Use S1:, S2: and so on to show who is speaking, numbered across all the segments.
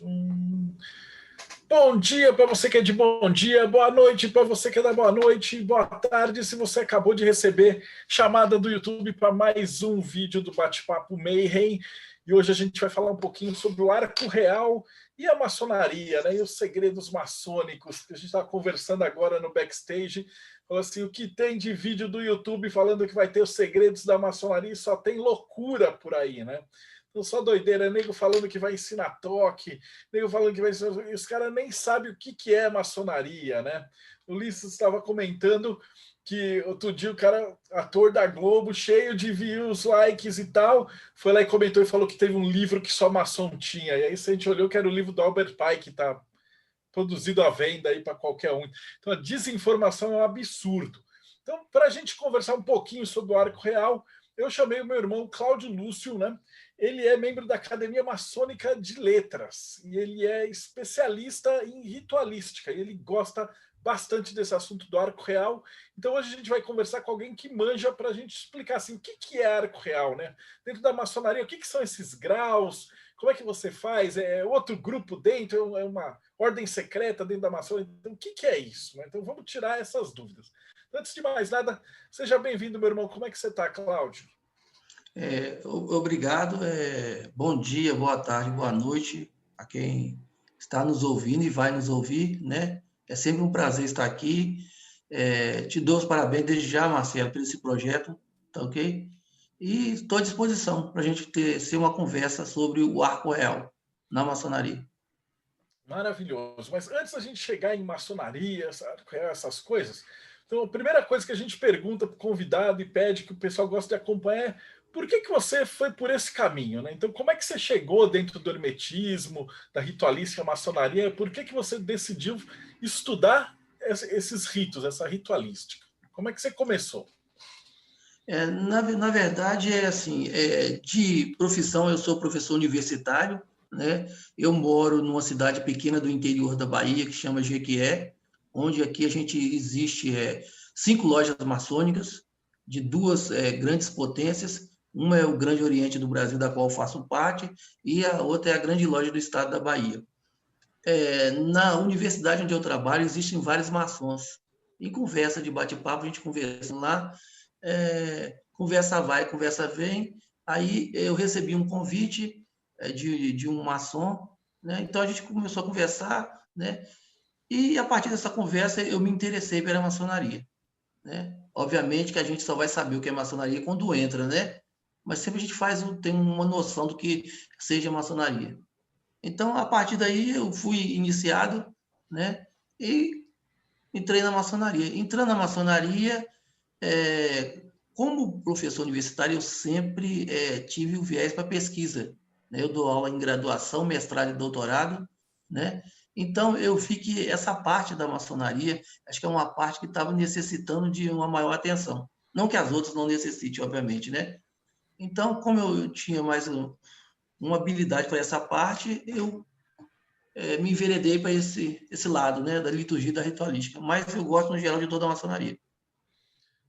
S1: Bom dia para você que é de bom dia, boa noite para você que é da boa noite, boa tarde se você acabou de receber chamada do YouTube para mais um vídeo do Bate-Papo Mayhem. E hoje a gente vai falar um pouquinho sobre o arco real e a maçonaria, né? E os segredos maçônicos, que a gente estava conversando agora no backstage. Falou assim, o que tem de vídeo do YouTube falando que vai ter os segredos da maçonaria, só tem loucura por aí, né? Então, só doideira, nego falando que vai ensinar toque, nego falando que vai ensinar... E os caras nem sabem o que é maçonaria, né? O Ulisses estava comentando que outro dia o cara, ator da Globo, cheio de views, likes e tal, foi lá e comentou e falou que teve um livro que só maçom tinha. E aí a gente olhou que era o livro do Albert Pike, que está produzido à venda aí para qualquer um. Então a desinformação é um absurdo. Então, para a gente conversar um pouquinho sobre o arco real, eu chamei o meu irmão Cláudio Lúcio, né? Ele é membro da Academia Maçônica de Letras e ele é especialista em ritualística e ele gosta bastante desse assunto do arco real. Então hoje a gente vai conversar com alguém que manja para a gente explicar assim, o que é arco real, né? Dentro da maçonaria, o que são esses graus? Como é que você faz? É outro grupo dentro? É uma ordem secreta dentro da maçonaria? Então, o que é isso? Né? Então vamos tirar essas dúvidas. Antes de mais nada, seja bem-vindo, meu irmão. Como é que você está, Cláudio?
S2: Obrigado. Bom dia, boa tarde, boa noite a quem está nos ouvindo e vai nos ouvir, né? É sempre um prazer estar aqui. Te dou os parabéns desde já, Marcelo, por esse projeto, tá ok? E estou à disposição para a gente ser uma conversa sobre o arco real na maçonaria.
S1: Maravilhoso. Mas antes da gente chegar em maçonaria, essas coisas, então a primeira coisa que a gente pergunta para o convidado e pede que o pessoal gosta de acompanhar é por que você foi por esse caminho, né? Então, como é que você chegou dentro do hermetismo, da ritualística, maçonaria? Por que você decidiu estudar esses ritos, essa ritualística? Como é que você começou?
S2: Na verdade, assim, de profissão, eu sou professor universitário, né? Eu moro numa cidade pequena do interior da Bahia, que chama Jequié, onde aqui a gente existe 5 lojas maçônicas de 2 grandes potências. Uma é o Grande Oriente do Brasil, da qual eu faço parte, e a outra é a Grande Loja do Estado da Bahia. Na universidade onde eu trabalho, existem vários maçons. Em conversa de bate-papo, a gente conversa lá, conversa vai, conversa vem. Aí eu recebi um convite de um maçom, né? Então a gente começou a conversar, né? E a partir dessa conversa eu me interessei pela maçonaria, né? Obviamente que a gente só vai saber o que é maçonaria quando entra, né? Mas sempre a gente tem uma noção do que seja maçonaria. Então, a partir daí, eu fui iniciado, né? E entrei na maçonaria. Entrando na maçonaria, como professor universitário, eu sempre tive o viés para pesquisa, né? Eu dou aula em graduação, mestrado e doutorado, né? Então, eu vi que essa parte da maçonaria, acho que é uma parte que estava necessitando de uma maior atenção. Não que as outras não necessitem, obviamente, né? Então, como eu tinha mais uma habilidade para essa parte, eu me enveredei para esse lado, né, da liturgia e da ritualística. Mas eu gosto, no geral, de toda a maçonaria.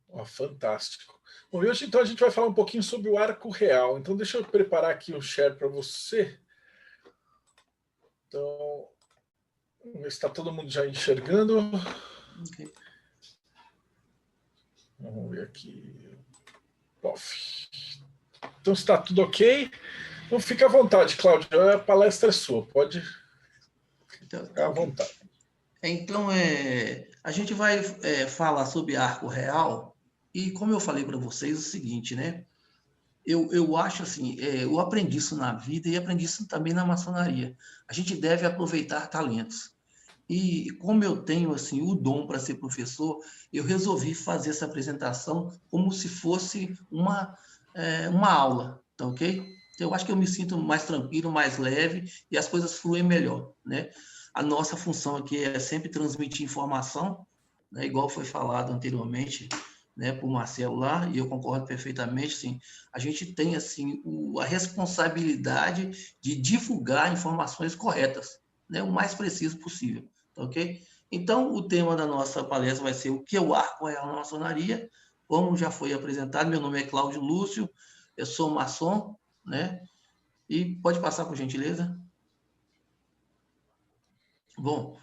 S1: Oh, fantástico. Bom, e hoje então a gente vai falar um pouquinho sobre o arco real. Então deixa eu preparar aqui um share para você. Então, está todo mundo já enxergando?
S2: Okay.
S1: Vamos ver aqui. Pof. Então está tudo ok. Então fica à vontade, Cláudio. A palestra é sua. Pode ficar à vontade.
S2: Então, a gente vai falar sobre arco real. E como eu falei para vocês, o seguinte, né? Eu acho assim, eu aprendi isso na vida e aprendi isso também na maçonaria. A gente deve aproveitar talentos. E como eu tenho assim o dom para ser professor, eu resolvi fazer essa apresentação como se fosse uma aula, tá ok? Então, eu acho que eu me sinto mais tranquilo, mais leve e as coisas fluem melhor, né? A nossa função aqui é sempre transmitir informação, né? Igual foi falado anteriormente, né, por Marcelo lá, e eu concordo perfeitamente, sim. A gente tem assim a responsabilidade de divulgar informações corretas, né, o mais preciso possível. Ok? Então, o tema da nossa palestra vai ser o que é o arco real na maçonaria. Como já foi apresentado, meu nome é Cláudio Lúcio, eu sou maçom, né? E pode passar, por gentileza. Bom,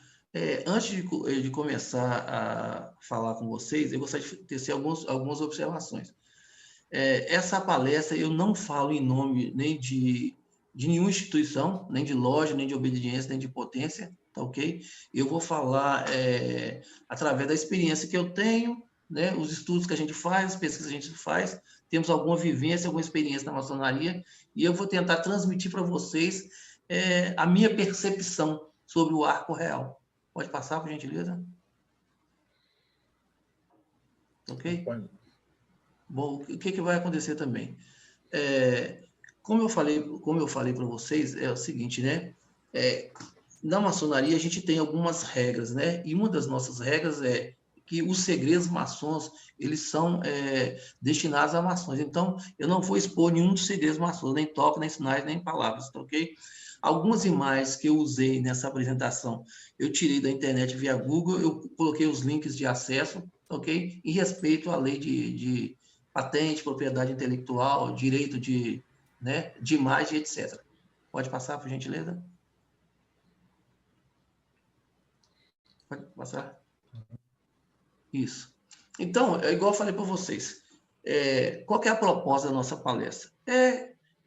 S2: antes de começar a falar com vocês, eu gostaria de tecer algumas observações. Essa palestra eu não falo em nome nem de nenhuma instituição, nem de loja, nem de obediência, nem de potência, tá ok? Eu vou falar através da experiência que eu tenho, né, os estudos que a gente faz, as pesquisas que a gente faz, temos alguma vivência, alguma experiência na maçonaria, e eu vou tentar transmitir para vocês a minha percepção sobre o arco real. Pode passar, por gentileza? Ok? Bom, o que vai acontecer também? Como eu falei para vocês, é o seguinte, né? Na maçonaria a gente tem algumas regras, né? E uma das nossas regras é que os segredos maçons eles são destinados a maçons. Então, eu não vou expor nenhum dos segredos maçons, nem toque, nem sinais, nem palavras, tá ok? Algumas imagens que eu usei nessa apresentação, eu tirei da internet via Google, eu coloquei os links de acesso, ok? Em respeito à lei de patente, propriedade intelectual, direito de imagem, etc. Pode passar, por gentileza? Pode passar? Isso. Então, é igual eu falei para vocês. Qual que é a proposta da nossa palestra?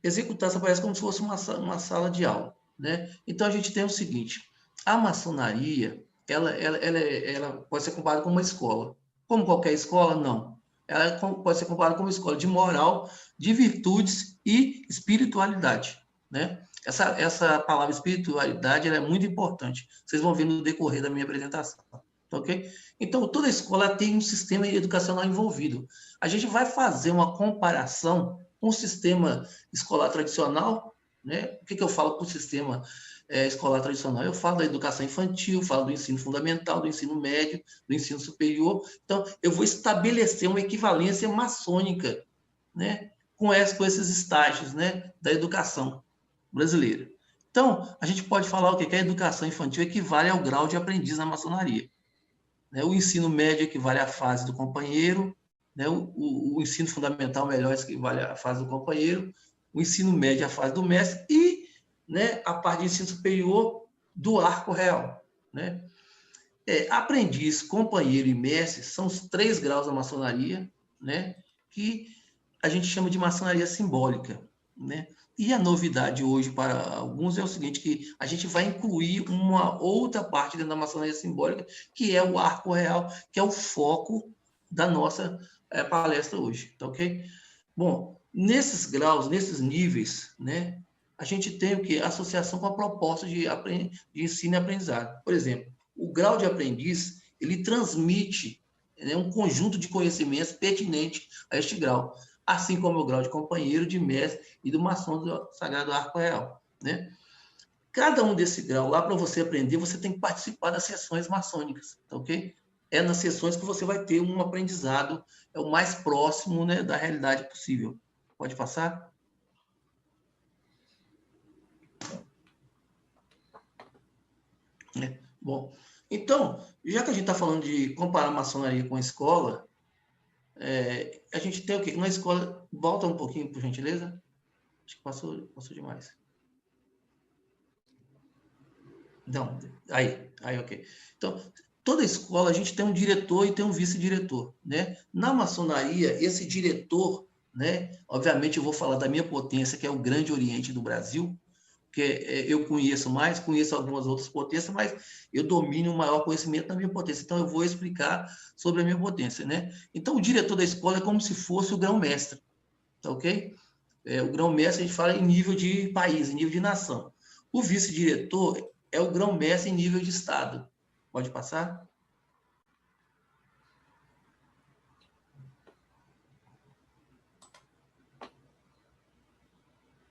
S2: Executar essa palestra como se fosse uma sala de aula, né? Então, a gente tem o seguinte, a maçonaria, ela pode ser comparada com uma escola. Como qualquer escola, não. Ela pode ser comparada com uma escola de moral, de virtudes e espiritualidade, né? Essa palavra espiritualidade ela é muito importante. Vocês vão ver no decorrer da minha apresentação, ok? Então, toda escola tem um sistema educacional envolvido. A gente vai fazer uma comparação com o sistema escolar tradicional, né? O que eu falo com o sistema escolar tradicional? Eu falo da educação infantil, falo do ensino fundamental, do ensino médio, do ensino superior. Então, eu vou estabelecer uma equivalência maçônica, né? Com esses estágios, né? Da educação brasileira. Então, a gente pode falar o quê? Que a educação infantil equivale ao grau de aprendiz na maçonaria. Né? O ensino médio equivale à fase do companheiro, né? O ensino fundamental melhor equivale à fase do companheiro, o ensino médio à fase do mestre e, né, a parte de ensino superior do arco real. Né? Aprendiz, companheiro e mestre são os 3 graus da maçonaria, né, que a gente chama de maçonaria simbólica. Né? E a novidade hoje para alguns é o seguinte, que a gente vai incluir uma outra parte dentro da maçonaria simbólica, que é o arco real, que é o foco da nossa palestra hoje, tá ok? Bom, nesses graus, nesses níveis, né, a gente tem o quê? Associação com a proposta de ensino e aprendizado. Por exemplo, o grau de aprendiz, ele transmite, né, um conjunto de conhecimentos pertinente a este grau, assim como o grau de companheiro, de mestre e do maçom do Sagrado Arco Real, né? Cada um desse grau lá, para você aprender, você tem que participar das sessões maçônicas, tá ok? É nas sessões que você vai ter um aprendizado o mais próximo, né, da realidade possível. Pode passar? Bom, então, já que a gente está falando de comparar a maçonaria com a escola, a gente tem o quê? Na escola, volta um pouquinho, por gentileza. Acho que passou demais. Não, aí, ok. Então, toda escola a gente tem um diretor e tem um vice-diretor, né? Na maçonaria, esse diretor, né? Obviamente eu vou falar da minha potência, que é o Grande Oriente do Brasil, que eu conheço algumas outras potências, mas eu domino o maior conhecimento da minha potência. Então, eu vou explicar sobre a minha potência, né? Então, o diretor da escola é como se fosse o grão-mestre, tá ok? O grão-mestre a gente fala em nível de país, em nível de nação. O vice-diretor é o grão-mestre em nível de estado. Pode passar?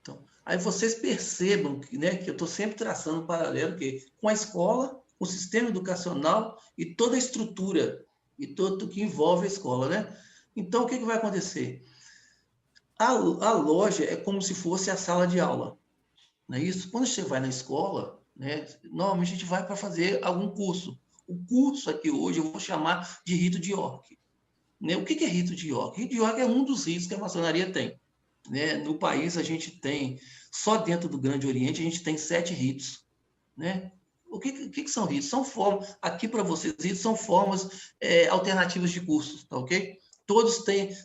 S2: Então, aí vocês percebam que, né, que eu estou sempre traçando um paralelo com a escola, o sistema educacional e toda a estrutura e tudo que envolve a escola, né? Então, o que vai acontecer? A loja é como se fosse a sala de aula, não é isso? Quando você vai na escola, né, normalmente a gente vai para fazer algum curso. O curso aqui hoje eu vou chamar de rito de York. Né? O que é rito de York? Rito de York é um dos ritos que a maçonaria tem. Né? No país a gente tem, só dentro do Grande Oriente, a gente tem 7 ritos. Né? que são RITs? São formas, aqui para vocês, RITs são formas alternativas de cursos, tá ok? Todos têm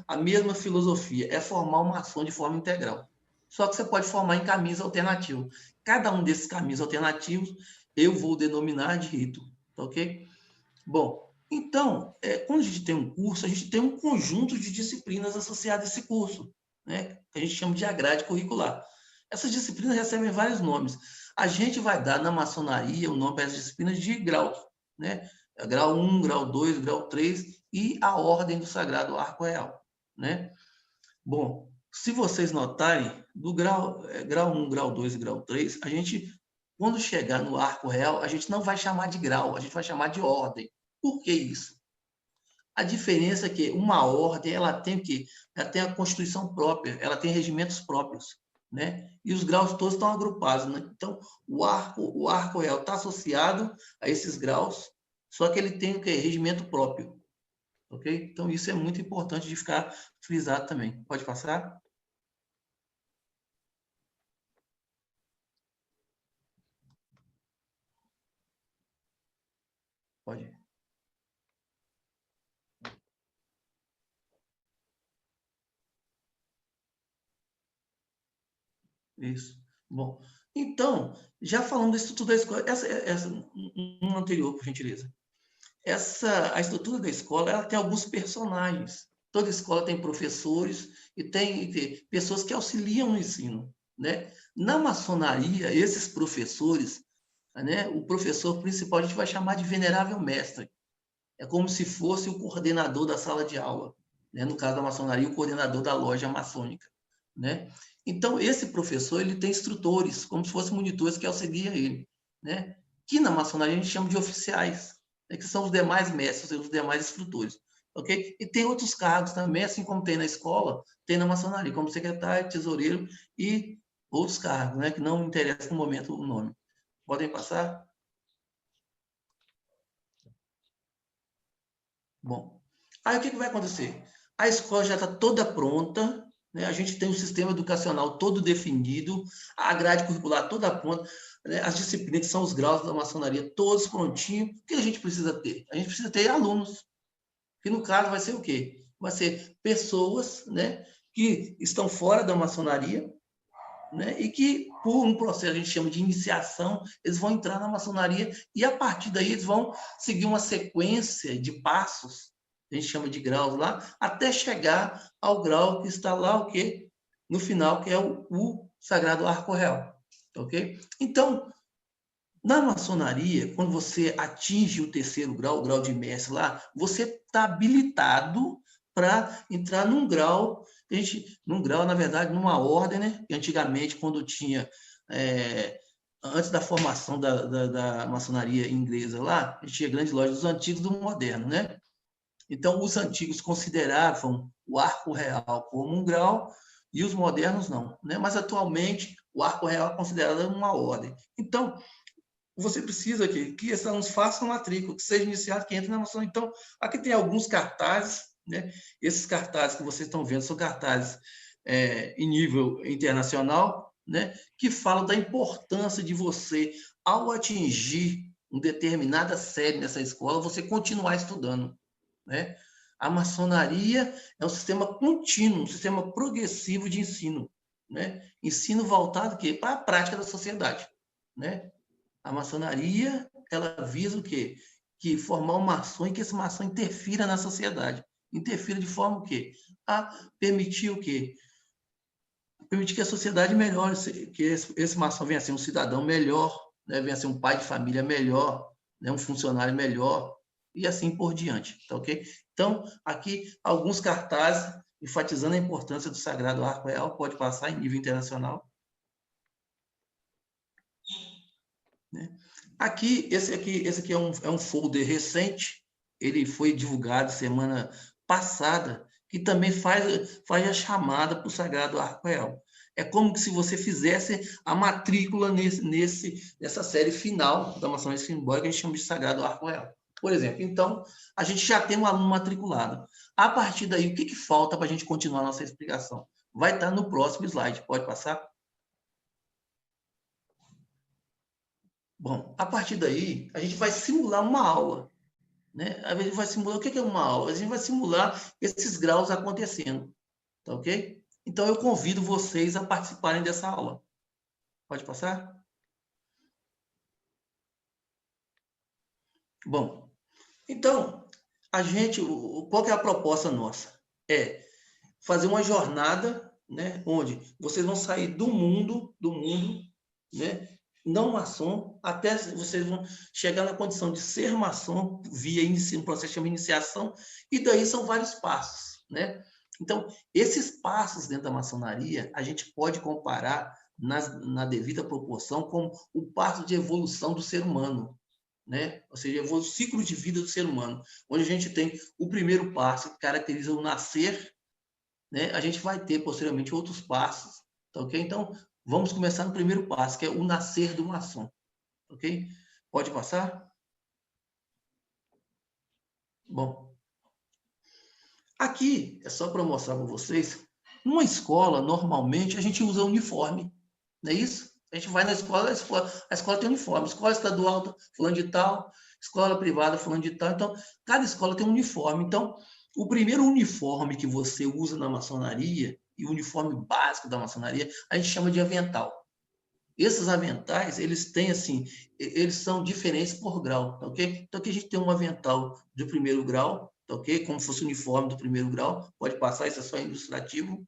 S2: a mesma filosofia, é formar uma ação de forma integral. Só que você pode formar em caminhos alternativos. Cada um desses caminhos alternativos eu vou denominar de rito, tá ok? Bom, então, quando a gente tem um curso, a gente tem um conjunto de disciplinas associadas a esse curso, né? Que a gente chama de a grade curricular. Essas disciplinas recebem vários nomes. A gente vai dar na maçonaria o nome para essas disciplinas de graus, né? Grau 1, grau 2, grau 3 e a ordem do Sagrado Arco Real, né? Bom, se vocês notarem, do grau 1, grau 2 e grau 3, a gente, quando chegar no Arco Real, a gente não vai chamar de grau, a gente vai chamar de ordem. Por que isso? A diferença é que uma ordem, ela tem a constituição própria, ela tem regimentos próprios, né? E os graus todos estão agrupados, né? Então, o arco real está associado a esses graus, só que ele tem o quê? Regimento próprio, ok? Então, isso é muito importante de ficar frisado também. Pode passar? Pode. Isso. Bom, então, já falando da estrutura da escola, um anterior, por gentileza. A estrutura da escola, ela tem alguns personagens. Toda escola tem professores e tem pessoas que auxiliam no ensino, né? Na maçonaria, esses professores, né, o professor principal a gente vai chamar de venerável mestre. É como se fosse o coordenador da sala de aula, né? No caso da maçonaria, o coordenador da loja maçônica, né? Então, esse professor, ele tem instrutores, como se fossem monitores que auxiliam ele, né? Que na maçonaria a gente chama de oficiais, né? Que são os demais mestres, os demais instrutores, ok? E tem outros cargos também, assim como tem na escola, tem na maçonaria, como secretário, tesoureiro e outros cargos, né? Que não me interessa no momento o nome. Podem passar? Bom, aí o que vai acontecer? A escola já está toda pronta, né? A gente tem um sistema educacional todo definido, a grade curricular toda pronta, né? As disciplinas que são os graus da maçonaria todos prontinhos. O que a gente precisa ter? A gente precisa ter alunos, que no caso vai ser o quê? Vai ser pessoas, né, que estão fora da maçonaria, né, e que, por um processo a gente chama de iniciação, eles vão entrar na maçonaria e, a partir daí, eles vão seguir uma sequência de passos, a gente chama de graus lá, até chegar ao grau que está lá, o quê? No final, que é o Sagrado Arco Real, ok? Então, na maçonaria, quando você atinge o terceiro grau, o grau de mestre lá, você está habilitado para entrar num grau, na verdade, numa ordem, né? Que antigamente, quando tinha, antes da formação da maçonaria inglesa lá, a gente tinha grandes lojas dos antigos e do moderno, né? Então, os antigos consideravam o arco real como um grau e os modernos não, né? Mas, atualmente, o arco real é considerado uma ordem. Então, você precisa que esses alunos façam matrícula, que seja iniciado, que entre na maçonaria. Então, aqui tem alguns cartazes, né? Esses cartazes que vocês estão vendo são cartazes em nível internacional, né? Que falam da importância de você, ao atingir uma determinada série nessa escola, você continuar estudando, né? A maçonaria é um sistema contínuo, um sistema progressivo de ensino, né? Ensino voltado para a prática da sociedade, né? A maçonaria, ela visa o quê? Que formar uma ação e que essa ação interfira na sociedade. Interfira de forma o quê? A permitir o quê? Permitir que a sociedade melhore, que esse maçom venha a ser um cidadão melhor, né? Venha a ser um pai de família melhor, né? Um funcionário melhor, e assim por diante, tá ok? Então, aqui, alguns cartazes enfatizando a importância do Sagrado Arco Real, pode passar em nível internacional. Né? Esse aqui é um folder recente, ele foi divulgado semana passada, que também faz a chamada para o Sagrado Arco Real. É como se você fizesse a matrícula nessa série final da maçonaria simbólica, que a gente chama de Sagrado Arco Real. Por exemplo, então, a gente já tem um aluno matriculado. A partir daí, o que falta para a gente continuar a nossa explicação? Vai estar no próximo slide. Pode passar? Bom, a partir daí, a gente vai simular uma aula, né? A gente vai simular, o que é uma aula? A gente vai simular esses graus acontecendo, tá ok? Então, eu convido vocês a participarem dessa aula. Pode passar? Bom, então, qual que é a proposta nossa? É fazer uma jornada, né, onde vocês vão sair do mundo, né, não maçom, até vocês vão chegar na condição de ser maçom via um processo de iniciação, e daí são vários passos, né? Então, esses passos dentro da maçonaria, a gente pode comparar na devida proporção com o passo de evolução do ser humano, né? Ou seja, o ciclo de vida do ser humano, onde a gente tem o primeiro passo, que caracteriza o nascer, né? A gente vai ter posteriormente outros passos, tá ok? Então, vamos começar no primeiro passo, que é o nascer do maçom, ok? Pode passar? Bom, aqui é só para mostrar para vocês, numa escola, normalmente, a gente usa uniforme, não é isso? A gente vai na escola, a escola tem uniforme, escola estadual, fulano de tal, escola privada, fulano de tal, então, cada escola tem um uniforme. Então, o primeiro uniforme que você usa na maçonaria, e o uniforme básico da maçonaria, a gente chama de avental. Esses aventais, eles têm assim, eles são diferentes por grau, tá ok? Então aqui a gente tem um avental do primeiro grau, tá ok? Como se fosse o uniforme do primeiro grau, pode passar, isso é só ilustrativo,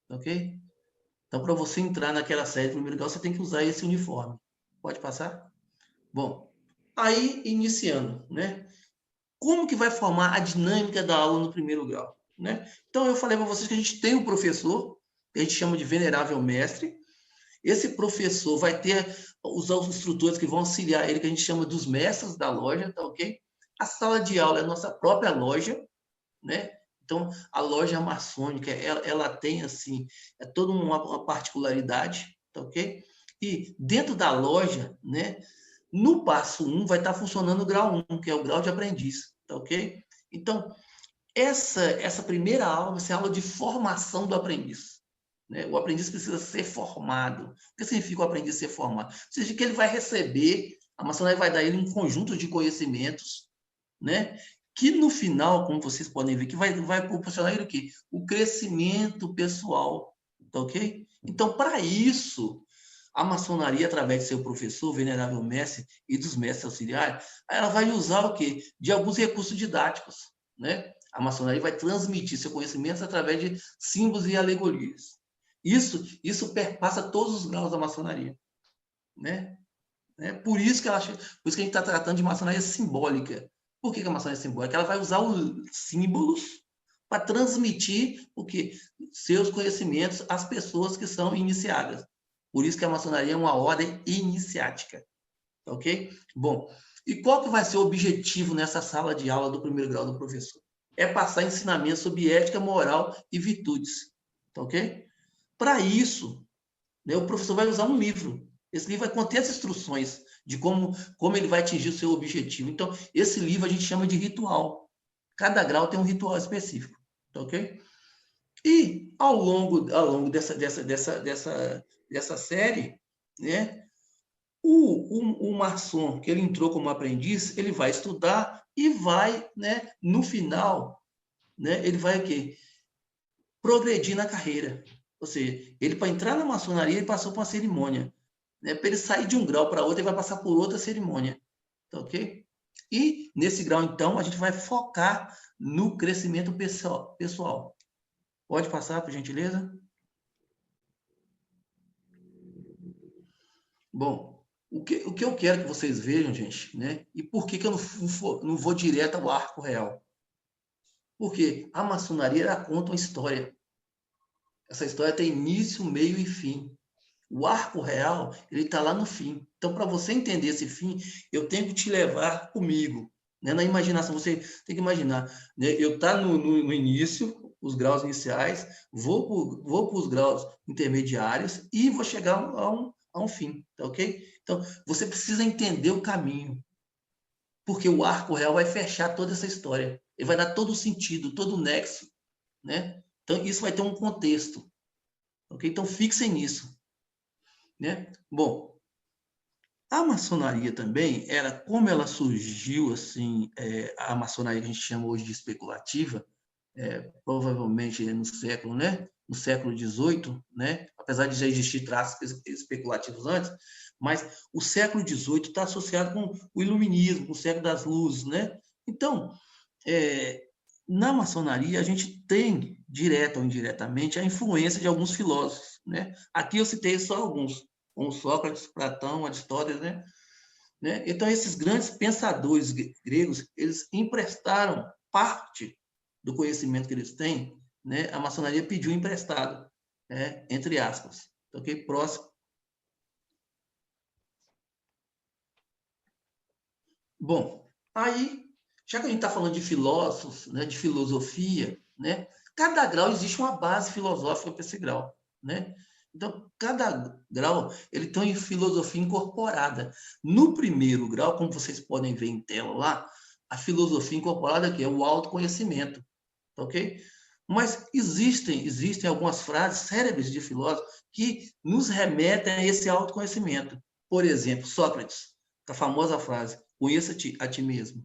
S2: tá ok? Então para você entrar naquela série do primeiro grau, você tem que usar esse uniforme. Pode passar? Bom, aí iniciando, né? Como que vai formar a dinâmica da aula no primeiro grau, né? Então eu falei para vocês que a gente tem um professor, que a gente chama de venerável mestre. Esse professor vai ter os instrutores que vão auxiliar ele, que a gente chama dos mestres da loja, tá ok? A sala de aula é a nossa própria loja, né? Então, a loja maçônica, ela tem, assim, toda uma particularidade, tá ok? E dentro da loja, né, no passo 1 vai estar funcionando o grau 1, que é o grau de aprendiz, tá ok? Então, essa primeira aula vai ser a aula de formação do aprendiz, né? O aprendiz precisa ser formado. O que significa o aprendiz ser formado? Significa que ele vai receber, a maçonaria vai dar a ele um conjunto de conhecimentos, né? Que no final, como vocês podem ver, que vai proporcionar ele o quê? O crescimento pessoal, tá ok? Então, para isso, a maçonaria, através de seu professor, venerável mestre, e dos mestres auxiliares, ela vai usar o quê? De alguns recursos didáticos, né? A maçonaria vai transmitir seu conhecimento através de símbolos e alegorias. Isso perpassa todos os graus da maçonaria, né? Por isso que por isso que a gente está tratando de maçonaria simbólica. Por que a maçonaria simbólica? Ela vai usar os símbolos para transmitir o que? Seus conhecimentos às pessoas que são iniciadas. Por isso que a maçonaria é uma ordem iniciática. Ok? Bom, e qual que vai ser o objetivo nessa sala de aula do primeiro grau do professor? É passar ensinamentos sobre ética, moral e virtudes. Ok? Para isso, né, o professor vai usar um livro. Esse livro vai conter as instruções de como ele vai atingir o seu objetivo. Então, esse livro a gente chama de ritual. Cada grau tem um ritual específico. Ok? E ao longo dessa série, né, o maçom, que ele entrou como aprendiz, ele vai estudar e vai, né, no final, né, ele vai o quê? Progredir na carreira. Ou seja, ele para entrar na maçonaria, ele passou por uma cerimônia. Né? Para ele sair de um grau para outro, ele vai passar por outra cerimônia. Tá ok? E nesse grau, então, a gente vai focar no crescimento pessoal. Pode passar, por gentileza? Bom, o que eu quero que vocês vejam, gente, né? E por que eu não vou direto ao arco real? Porque a maçonaria ela conta uma história. Essa história tem início, meio e fim. O arco real, ele está lá no fim. Então, para você entender esse fim, eu tenho que te levar comigo. Né? Na imaginação, você tem que imaginar. Né? Eu estou no início, os graus iniciais, vou para os graus intermediários e vou chegar a um fim. Tá ok? Então, você precisa entender o caminho. Porque o arco real vai fechar toda essa história. Ele vai dar todo o sentido, todo o nexo. Né? Então, isso vai ter um contexto. Ok? Então, fixem nisso. Né? Bom, A maçonaria também, como ela surgiu, assim, a maçonaria que a gente chama hoje de especulativa, provavelmente no século, né? No século XVIII, né? Apesar de já existir traços especulativos antes, mas o século XVIII está associado com o iluminismo, com o século das luzes, né? Então, na maçonaria, a gente tem, direta ou indiretamente, a influência de alguns filósofos, né? Aqui eu citei só alguns, como Sócrates, Platão, Aristóteles, né? Então, esses grandes pensadores gregos, eles emprestaram parte do conhecimento que eles têm, né? A maçonaria pediu emprestado, né? Entre aspas. Ok? Próximo. Bom, aí, já que a gente está falando de filósofos, né? De filosofia, né? Cada grau existe uma base filosófica para esse grau, né? Então, cada grau ele tem uma filosofia incorporada. No primeiro grau, como vocês podem ver em tela lá, a filosofia incorporada aqui é o autoconhecimento, ok? Mas existem algumas frases célebres de filósofos que nos remetem a esse autoconhecimento. Por exemplo, Sócrates, a famosa frase, conheça-te a ti mesmo,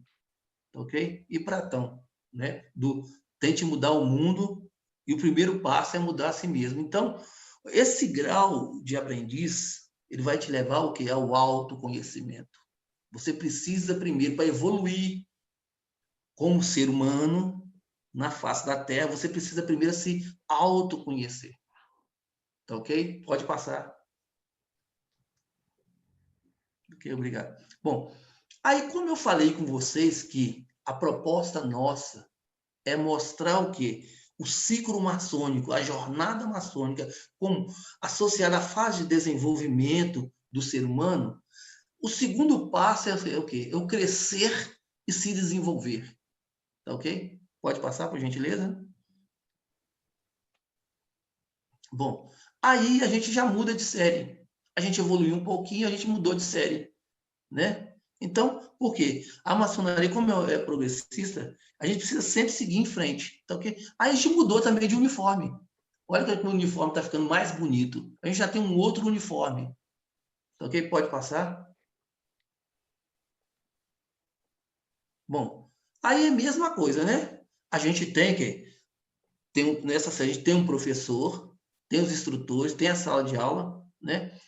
S2: ok? E Platão, né? Tente mudar o mundo e o primeiro passo é mudar a si mesmo. Então, esse grau de aprendiz, ele vai te levar ao quê? Ao autoconhecimento. Você precisa primeiro, para evoluir como ser humano na face da Terra, você precisa primeiro se autoconhecer. Tá ok? Pode passar. Ok, obrigado. Bom, aí como eu falei com vocês que a proposta nossa é mostrar o quê? O ciclo maçônico, a jornada maçônica, como associada à fase de desenvolvimento do ser humano, o segundo passo é o quê? É o crescer e se desenvolver. Tá ok? Pode passar, por gentileza? Bom, aí a gente já muda de série. A gente evoluiu um pouquinho, a gente mudou de série, né? Então, por quê? A maçonaria, como é progressista, a gente precisa sempre seguir em frente, tá ok? Aí a gente mudou também de uniforme. Olha que o uniforme está ficando mais bonito. A gente já tem um outro uniforme, tá ok? Pode passar? Bom, aí é a mesma coisa, né? A gente tem que nessa série a gente tem um professor, tem os instrutores, tem a sala de aula, né?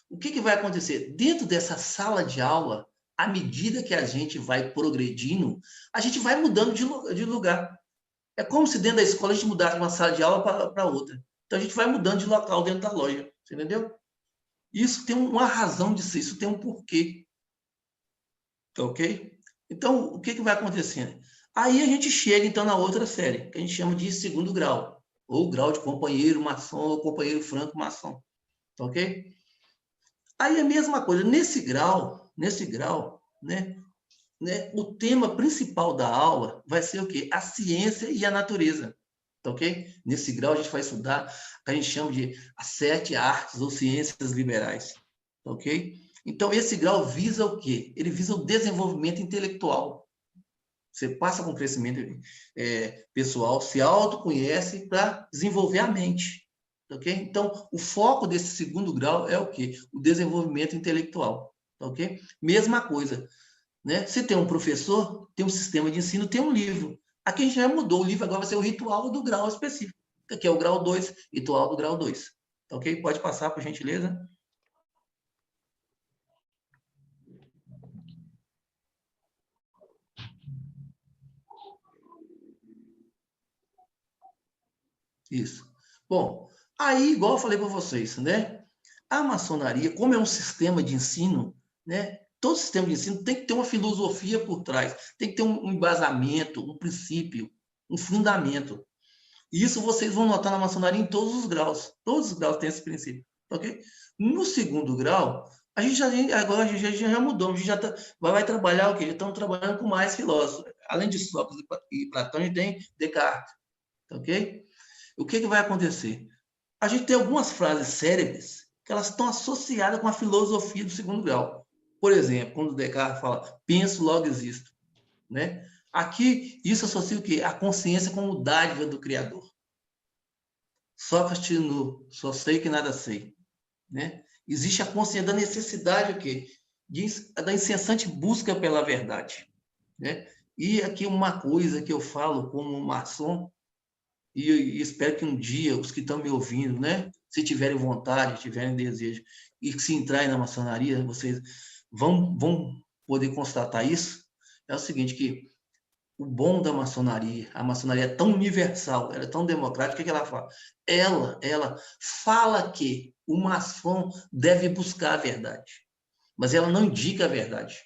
S2: O que vai acontecer? Dentro dessa sala de aula, à medida que a gente vai progredindo, a gente vai mudando de lugar. É como se dentro da escola a gente mudasse de uma sala de aula para outra. Então a gente vai mudando de local dentro da loja, você entendeu? Isso tem uma razão de ser, isso tem um porquê, ok? Então, o que vai acontecendo? Aí a gente chega, então, na outra série, que a gente chama de segundo grau, ou grau de companheiro maçom, ou companheiro franco maçom, ok? Aí a mesma coisa, nesse grau, né, o tema principal da aula vai ser o quê? A ciência e a natureza, tá ok? Nesse grau a gente vai estudar o que a gente chama de as 7 artes ou ciências liberais, tá ok? Então esse grau visa o quê? Ele visa o desenvolvimento intelectual. Você passa com crescimento pessoal, se autoconhece para desenvolver a mente. Ok? Então, o foco desse segundo grau é o quê? O desenvolvimento intelectual. Ok? Mesma coisa. Né? Se tem um professor, tem um sistema de ensino, tem um livro. Aqui a gente já mudou. O livro agora vai ser o ritual do grau específico, que é o grau 2, ritual do grau 2. Ok? Pode passar, por gentileza. Isso. Bom, aí, igual eu falei para vocês, né? A maçonaria, como é um sistema de ensino, né? Todo sistema de ensino tem que ter uma filosofia por trás, tem que ter um embasamento, um princípio, um fundamento. E isso vocês vão notar na maçonaria em todos os graus. Todos os graus têm esse princípio, ok? No segundo grau, agora a gente já mudou, a gente já vai trabalhar o quê? Estamos trabalhando com mais filósofos. Além de Sócrates e Platão, a gente tem Descartes, ok? O que vai acontecer? A gente tem algumas frases célebres que elas estão associadas com a filosofia do segundo grau. Por exemplo, quando Descartes fala, penso, logo existo. Né? Aqui, isso associa o quê? A consciência como dádiva do Criador. Sócrates no só sei que nada sei. Né? Existe a consciência da necessidade o quê? da incessante busca pela verdade, né? E aqui uma coisa que eu falo como maçom, e espero que um dia os que estão me ouvindo, né, se tiverem vontade, tiverem desejo, e se entrarem na maçonaria, vocês vão poder constatar isso, é o seguinte, que o bom da maçonaria, a maçonaria é tão universal, ela é tão democrática, o que ela fala? Ela fala que o maçom deve buscar a verdade, mas ela não indica a verdade.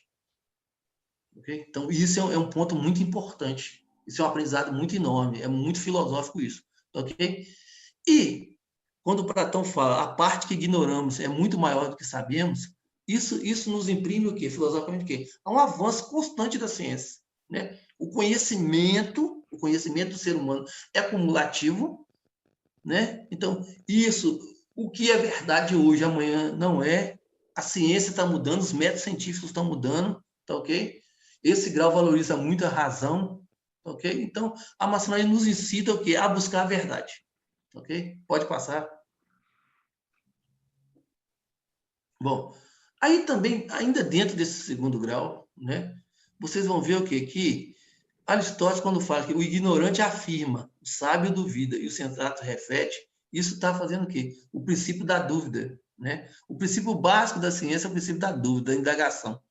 S2: Okay? Então, isso é um ponto muito importante. Isso é um aprendizado muito enorme, é muito filosófico isso. Ok? E, quando Platão fala, a parte que ignoramos é muito maior do que sabemos, isso nos imprime o quê? Filosoficamente o quê? Há um avanço constante da ciência. Né? O conhecimento do ser humano é acumulativo, né? Então, o que é verdade hoje, amanhã não é. A ciência está mudando, os métodos científicos estão mudando, tá ok? Esse grau valoriza muito a razão, tá ok? Então, a maçonaria nos incita o quê? A buscar a verdade, tá ok? Pode passar. Bom, aí também, ainda dentro desse segundo grau, né? Vocês vão ver o quê? Que Aristóteles, quando fala que o ignorante afirma, o sábio duvida e o sensato reflete, isso está fazendo o quê? O princípio da dúvida, né? O princípio básico da ciência é o princípio da dúvida, da indagação,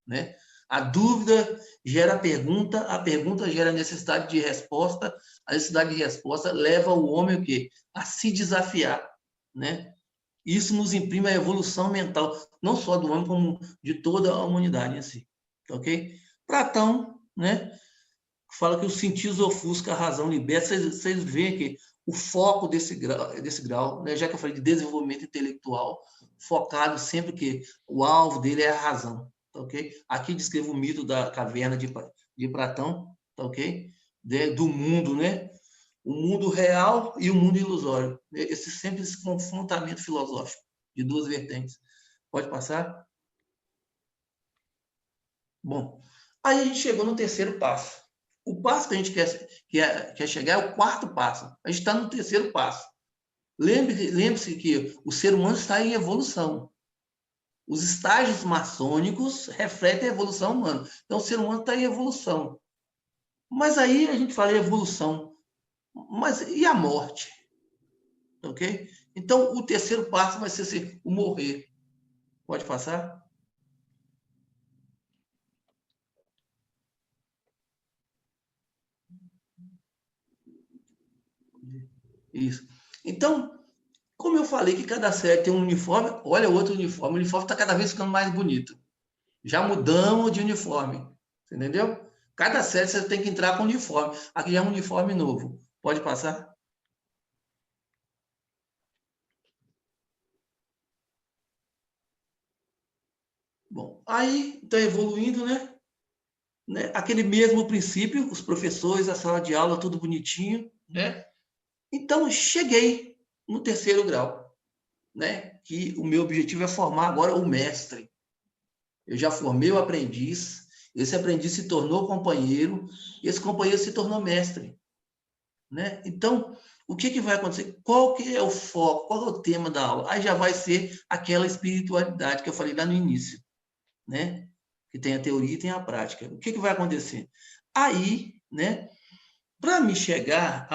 S2: né? A dúvida gera a pergunta gera a necessidade de resposta, a necessidade de resposta leva o homem o quê? A se desafiar, né? Isso nos imprime a evolução mental, não só do homem, como de toda a humanidade em si, ok? Platão, né? Fala que os sentidos ofuscam, a razão liberta. Vocês veem que o foco desse grau, né, já que eu falei de desenvolvimento intelectual, focado sempre que o alvo dele é a razão, tá ok? Aqui descrevo o mito da caverna de Platão, tá ok? Do mundo, né? O mundo real e o mundo ilusório. Esse confrontamento filosófico de duas vertentes. Pode passar? Bom, aí a gente chegou no terceiro passo. O passo que a gente quer chegar é o quarto passo. A gente está no terceiro passo. Lembre-se que o ser humano está em evolução. Os estágios maçônicos refletem a evolução humana. Então, o ser humano está em evolução. Mas aí a gente fala em evolução. Mas e a morte? Ok? Então, o terceiro passo vai ser assim, o morrer. Pode passar? Isso. Então, como eu falei que cada série tem um uniforme, olha outro uniforme. O uniforme está cada vez ficando mais bonito. Já mudamos de uniforme. Entendeu? Cada série você tem que entrar com uniforme. Aqui já é um uniforme novo. Pode passar? Bom, aí está evoluindo, né? Aquele mesmo princípio, os professores, a sala de aula, tudo bonitinho, né? Então, cheguei no terceiro grau, né? Que o meu objetivo é formar agora o mestre. Eu já formei o aprendiz, esse aprendiz se tornou companheiro, e esse companheiro se tornou mestre, né? Então, o que vai acontecer? Qual que é o foco? Qual é o tema da aula? Aí já vai ser aquela espiritualidade que eu falei lá no início, né? Que tem a teoria e tem a prática. O que vai acontecer? Aí, né? Para me chegar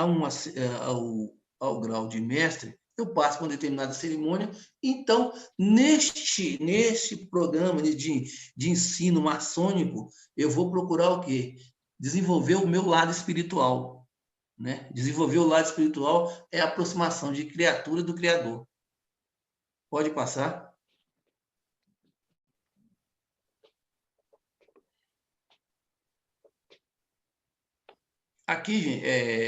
S2: ao grau de mestre, eu passo por uma determinada cerimônia. Então, neste programa de ensino maçônico, eu vou procurar o quê? Desenvolver o meu lado espiritual. Né? Desenvolver o lado espiritual é a aproximação de criatura do Criador. Pode passar? Aqui, gente,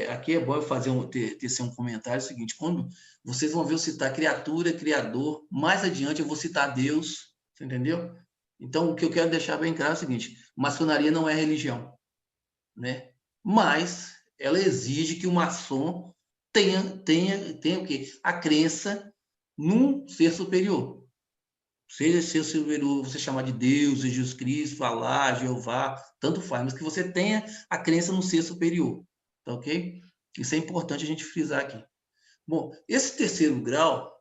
S2: aqui é bom eu fazer tecer um comentário seguinte: quando vocês vão ver eu citar criatura, criador, mais adiante eu vou citar Deus, você entendeu? Então, o que eu quero deixar bem claro é o seguinte: maçonaria não é religião, né? Mas ela exige que o maçom tenha o quê? A crença num ser superior. Seja ser superior, você chamar de Deus, Jesus Cristo, Alá, Jeová, tanto faz, mas que você tenha a crença no ser superior, tá ok? Isso é importante a gente frisar aqui. Bom, esse terceiro grau,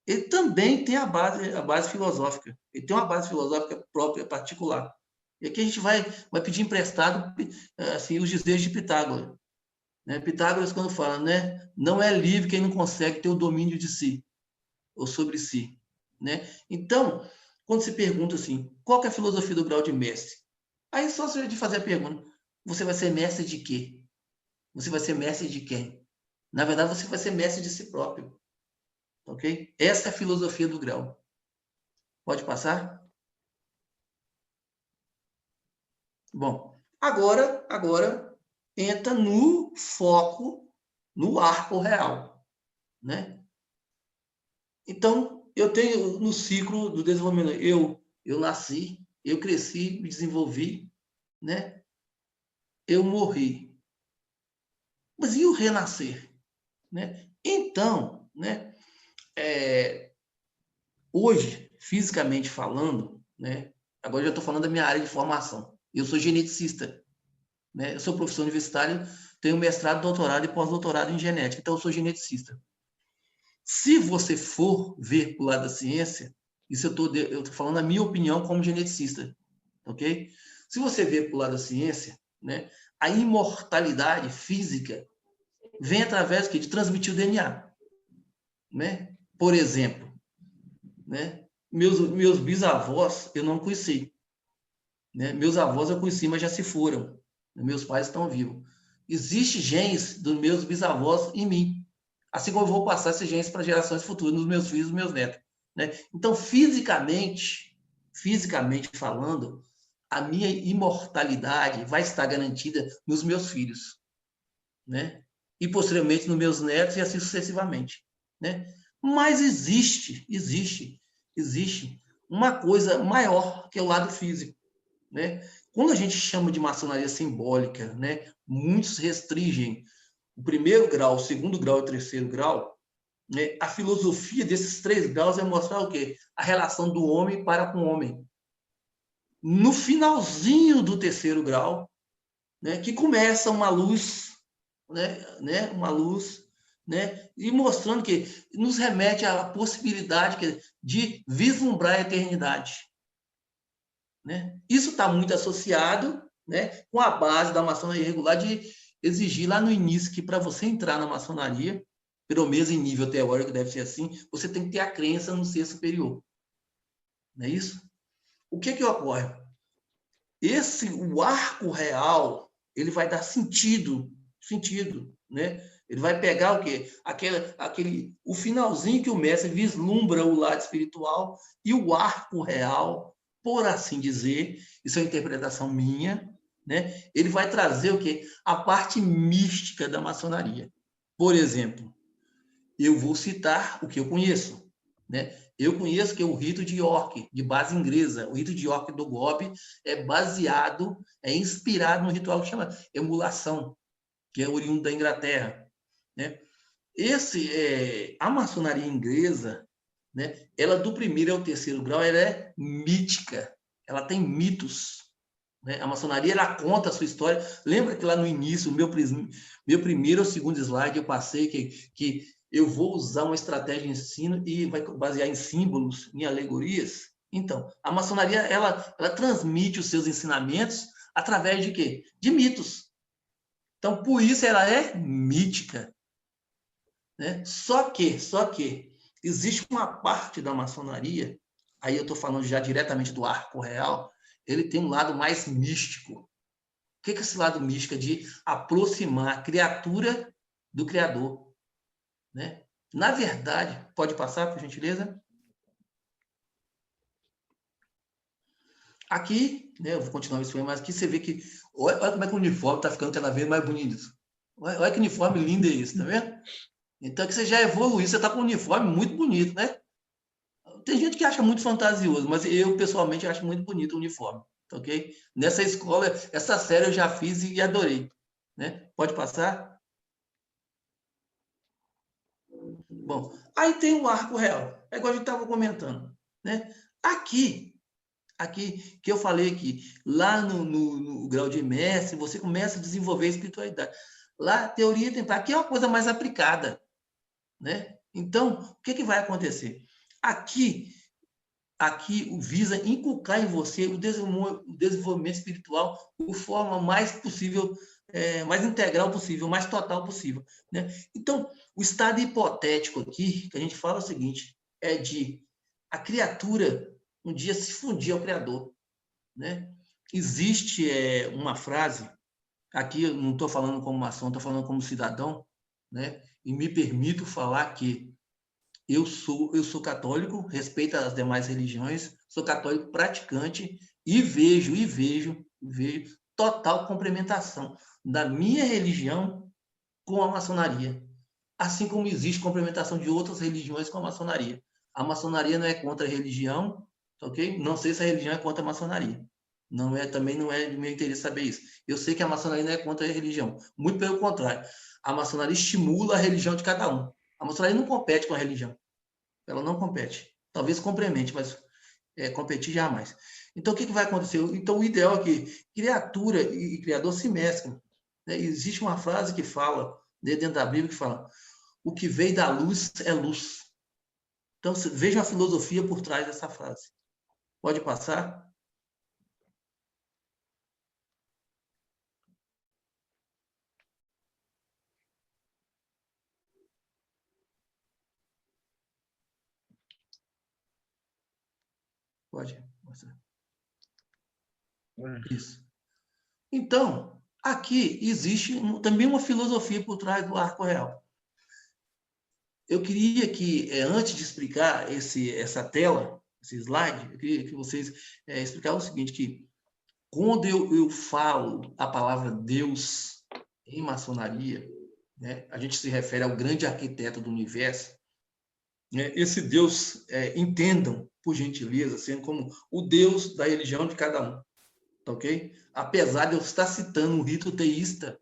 S2: ele também tem a base filosófica. Ele tem uma base filosófica própria, particular. E aqui a gente vai pedir emprestado assim, os dizeres de Pitágoras. Né? Pitágoras, quando fala, né? Não é livre quem não consegue ter o domínio de si, ou sobre si. Né? Então, quando se pergunta assim, qual que é a filosofia do grau de mestre? Aí só de fazer a pergunta, você vai ser mestre de quê? Você vai ser mestre de quem? Na verdade, você vai ser mestre de si próprio. Ok? Essa é a filosofia do grau. Pode passar? Bom, agora entra no foco, no arco real, né? Então, eu tenho no ciclo do desenvolvimento, eu nasci, eu cresci, me desenvolvi, né? Eu morri. Mas e o renascer, né? Então, né? Hoje, fisicamente falando, né? Agora eu já estou falando da minha área de formação. Eu sou geneticista, né? Eu sou professor universitário, tenho mestrado, doutorado e pós-doutorado em genética, então eu sou geneticista. Se você for ver para o lado da ciência, isso eu estou falando a minha opinião como geneticista, ok? Se você ver para o lado da ciência, né, a imortalidade física vem através de transmitir o DNA, né? Por exemplo, né, meus bisavós eu não conheci, né? Meus avós eu conheci, mas já se foram. Meus pais estão vivos. Existem genes dos meus bisavós em mim. Assim como eu vou passar esses genes para gerações futuras, nos meus filhos e meus netos. Né? Então, fisicamente falando, a minha imortalidade vai estar garantida nos meus filhos. Né? E posteriormente nos meus netos e assim sucessivamente. Né? Mas existe uma coisa maior que é o lado físico. Né? Quando a gente chama de maçonaria simbólica, né, muitos restringem o primeiro grau, o segundo grau e o terceiro grau. Né? A filosofia desses 3 graus é mostrar o quê? A relação do homem para com o homem. No finalzinho do terceiro grau, né, que começa uma luz, uma luz, né, e mostrando que nos remete à possibilidade de vislumbrar a eternidade. Né? Isso está muito associado, né, com a base da maçonaria regular de exigir lá no início que para você entrar na maçonaria, pelo menos em nível teórico deve ser assim, você tem que ter a crença no ser superior. Não é isso? O que ocorre? O arco real, ele vai dar sentido, né? Ele vai pegar o quê? O finalzinho que o mestre vislumbra o lado espiritual e o arco real, por assim dizer, isso é uma interpretação minha, né? Ele vai trazer o quê? A parte mística da maçonaria. Por exemplo, eu vou citar o que eu conheço, né? Eu conheço que é o rito de York, de base inglesa. O rito de York do Gobi é inspirado no ritual que chama emulação, que é oriundo da Inglaterra, né? A maçonaria inglesa, né? Ela do primeiro ao terceiro grau, ela é mítica, ela tem mitos, né? A maçonaria ela conta a sua história. Lembra que lá no início, meu primeiro ou segundo slide, eu passei que eu vou usar uma estratégia de ensino e vai basear em símbolos, em alegorias? Então, a maçonaria ela transmite os seus ensinamentos através de quê? De mitos. Então, por isso ela é mítica. Né? Só que existe uma parte da maçonaria, aí eu estou falando já diretamente do arco real, ele tem um lado mais místico. O que é esse lado místico? De aproximar a criatura do Criador. Né? Na verdade, pode passar, por gentileza? Aqui, né, eu vou continuar isso aí, mas aqui você vê que. Olha como é que o uniforme está ficando cada vez mais bonito. Olha que uniforme lindo é esse, tá vendo? Então, que você já evoluiu, você está com um uniforme muito bonito, né? Tem gente que acha muito fantasioso, mas eu, pessoalmente, acho muito bonito o uniforme, ok? Nessa escola, essa série eu já fiz e adorei. Né? Pode passar? Bom, aí tem o arco real. É igual a gente estava comentando. Né? Aqui, que eu falei que lá no grau de mestre, você começa a desenvolver a espiritualidade. Lá, teoria tem aqui é uma coisa mais aplicada. Né? Então, o que vai acontecer? Aqui visa inculcar em você o desenvolvimento espiritual de forma mais possível, mais integral possível, mais total possível, né? Então, o estado hipotético aqui, que a gente fala é o seguinte, é de a criatura um dia se fundir ao Criador, né? Existe uma frase, aqui eu não estou falando como maçom, estou falando como cidadão, né? E me permito falar que eu sou católico, respeito as demais religiões, sou católico praticante e vejo total complementação da minha religião com a maçonaria. Assim como existe complementação de outras religiões com a maçonaria. A maçonaria não é contra a religião, ok? Não sei se a religião é contra a maçonaria. Também não é do meu interesse saber isso. Eu sei que a maçonaria não é contra a religião. Muito pelo contrário. A maçonaria estimula a religião de cada um. A maçonaria não compete com a religião. Ela não compete. Talvez complemente, mas competir jamais. Então, o que vai acontecer? Então, o ideal é que criatura e criador se mesclam, né? Existe uma frase que fala, dentro da Bíblia, que fala: o que veio da luz é luz. Então, veja a filosofia por trás dessa frase. Pode passar? Pode passar. Isso. Então, aqui existe também uma filosofia por trás do arco real. Eu queria que, antes de explicar essa tela, esse slide, eu queria que vocês explicassem o seguinte, que quando eu falo a palavra Deus em maçonaria, né, a gente se refere ao grande arquiteto do universo, né, esse Deus, entendam, por gentileza, sendo como o Deus da religião de cada um, tá ok? Apesar de eu estar citando um rito teísta,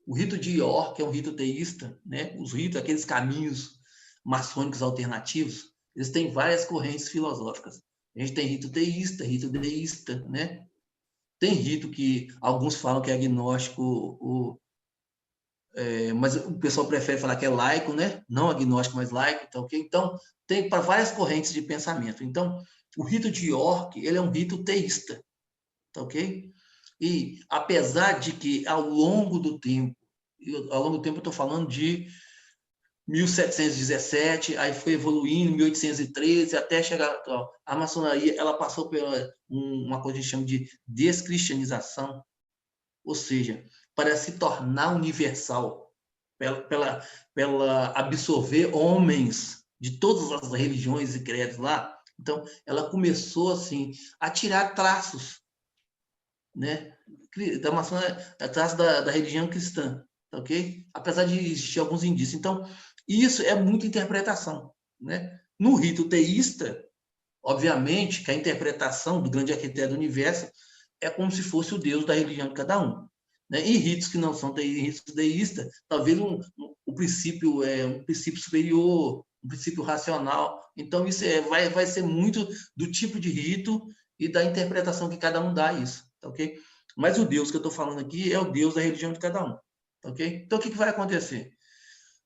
S2: o rito de York é um rito teísta, né? Os ritos, aqueles caminhos maçônicos alternativos, eles têm várias correntes filosóficas. A gente tem rito teísta, rito deísta, né? Tem rito que alguns falam que é agnóstico, mas o pessoal prefere falar que é laico, né? Não agnóstico, mas laico, tá ok? Então, tem para várias correntes de pensamento. Então, o rito de York, ele é um rito teísta, tá ok? E apesar de que ao longo do tempo eu estou falando de 1717, aí foi evoluindo, 1813, até chegar atual. A maçonaria, ela passou por uma coisa que a gente chama de descristianização, ou seja, para se tornar universal, pela absorver homens de todas as religiões e credos lá. Então, ela começou assim a tirar traços, né, da maçonaria, traços da religião cristã, ok? Apesar de existir alguns indícios. Então, isso é muita interpretação, né? No rito teísta, obviamente que a interpretação do grande arquiteto do universo é como se fosse o Deus da religião de cada um, né? Em ritos que não são ritos deístas, talvez o princípio é um princípio superior, um princípio racional. Então, isso vai ser muito do tipo de rito e da interpretação que cada um dá a isso, tá ok? Mas o Deus que eu estou falando aqui é o Deus da religião de cada um, tá ok? Então, o que vai acontecer?